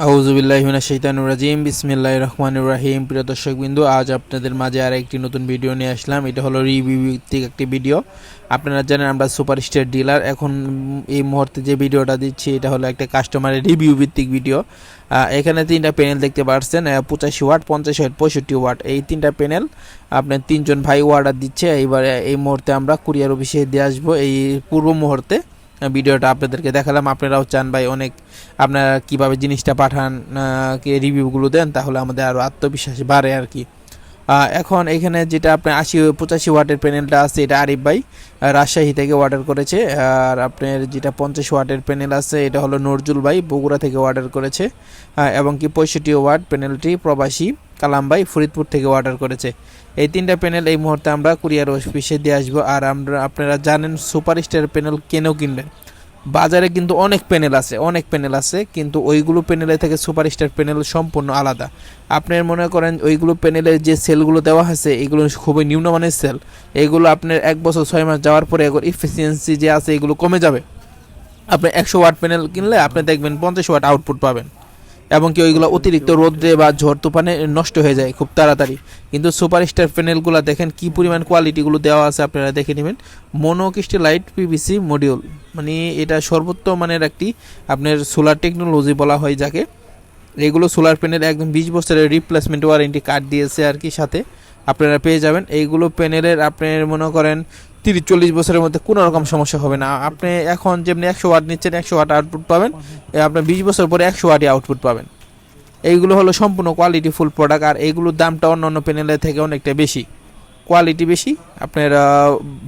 আউযুবিল্লাহি মিনাশ শাইতানির রাজিম বিসমিল্লাহির রহমানির রহিম। প্রিয় দর্শকবৃন্দু, আজ আপনাদের মাঝে আর একটি নতুন ভিডিও নিয়ে আসলাম। এটা হলো রিভিউ ভিত্তিক একটি ভিডিও। আপনারা জানেন আমরা সুপারস্টার ডিলার। এখন এই মুহূর্তে যে ভিডিওটা দিচ্ছি এটা হলো একটা কাস্টমারের রিভিউ ভিত্তিক ভিডিও। এখানে তিনটা প্যানেল দেখতে পাচ্ছেন, 85 ওয়াট, 50 ওয়াট, 65 ওয়াট। এই তিনটা প্যানেল আপনার তিনজন ভাই অর্ডার দিচ্ছে। এইবারে এই মুহূর্তে আমরা কুরিয়ার অফিসে দিয়ে আসবো। এই পূর্ব মুহূর্তে ভিডিওটা আপনাদেরকে দেখালাম। আপনারাও চান ভাই অনেক আপনারা কিভাবে জিনিসটা পাঠান, কে রিভিউগুলো দেন, তাহলে আমাদের আরও আত্মবিশ্বাস বাড়ে আর কি। এখন এখানে যেটা আপনার 85 ওয়াটের প্যানেলটা আছে এটা আরিফ ভাই রাজশাহী থেকে অর্ডার করেছে। আর আপনার যেটা 50 ওয়াটের প্যানেল আছে এটা হলো নজরুল ভাই বগুড়া থেকে অর্ডার করেছে। এবং কি 65 ওয়াট প্যানেলটি প্রবাসী কালাম ভাই ফরিদপুর থেকে অর্ডার করেছে। এই তিনটা প্যানেল এই মুহূর্তে আমরা কুরিয়ার অফিসে দিয়ে আসবো। আর আপনারা জানেন সুপারস্টার প্যানেল কেনও কিনবেন, বাজারে কিন্তু অনেক প্যানেল আছে কিন্তু ওইগুলো প্যানেলের থেকে সুপারস্টার প্যানেল সম্পূর্ণ আলাদা। আপনার মনে করেন ওইগুলো প্যানেলের যে সেলগুলো দেওয়া আছে এগুলো খুবই নিম্নমানের সেল। এগুলো আপনার 1 বছর 6 মাস যাওয়ার পরে এগুলো ইফিসিয়েন্সি যে আছে এগুলো কমে যাবে। আপনি 100 ওয়াট প্যানেল কিনলে আপনি দেখবেন 50 ওয়াট আউটপুট পাবেন, এবং কি ওইগুলো অতিরিক্ত রোদ্রে বা ঝড় তুফানে নষ্ট হয়ে যায় খুব তাড়াতাড়ি। কিন্তু সুপারস্টার প্যানেলগুলো দেখেন কি পরিমাণ কোয়ালিটিগুলো দেওয়া আছে, আপনারা দেখে নেবেন। মনোক্রিস্টালাইট পিভিসি মডিউল, মানে এটা সর্বোত্তম মানের একটি আপনার সোলার টেকনোলজি বলা হয় যাকে। এইগুলো সোলার প্যানেল একদম 20 বছরের রিপ্লেসমেন্ট ওয়ারেন্টি কার্ড দিয়েছে আর কি, সাথে আপনারা পেয়ে যাবেন। এইগুলো প্যানেলের আপনার মনে করেন 30-40 বছরের মধ্যে কোনো রকম সমস্যা হবে না। আপনি এখন যেমনি 100 ওয়াট নিচ্ছেন 100 ওয়াট আউটপুট পাবেন, আপনার 20 বছর পরে 100 ওয়াটই আউটপুট পাবেন। এইগুলো হলো সম্পূর্ণ কোয়ালিটি ফুল প্রোডাক্ট। আর এইগুলোর দামটা অন্য প্যানেলের থেকে অনেকটা বেশি, কোয়ালিটি বেশি, আপনার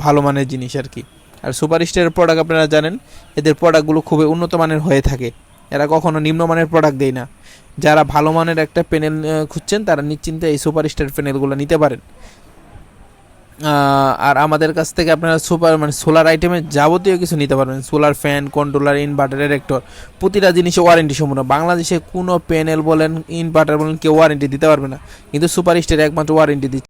ভালো মানের জিনিস আর কি। আর সুপারস্টারের প্রোডাক্ট আপনারা জানেন এদের প্রোডাক্টগুলো খুবই উন্নত মানের হয়ে থাকে, এরা কখনো নিম্নমানের প্রোডাক্ট দেয় না। যারা ভালো মানের একটা প্যানেল খুঁজছেন তারা নিশ্চিন্তে এই সুপারস্টার প্যানেলগুলো নিতে পারেন। আর আমাদের কাছ থেকে আপনারা সোলার আইটেমের যাবতীয় কিছু নিতে পারবেন। Solar fan, controller, inverter, erector, প্রতিটা জিনিসে ওয়ারেন্টি সম্পূর্ণ। বাংলাদেশে কোনো প্যানেল বলেন, ইনভার্টার বলেন, কেউ ওয়ারেন্টি দিতে পারবে না, কিন্তু সুপারস্টার একমাত্র ওয়ারেন্টি দিচ্ছে।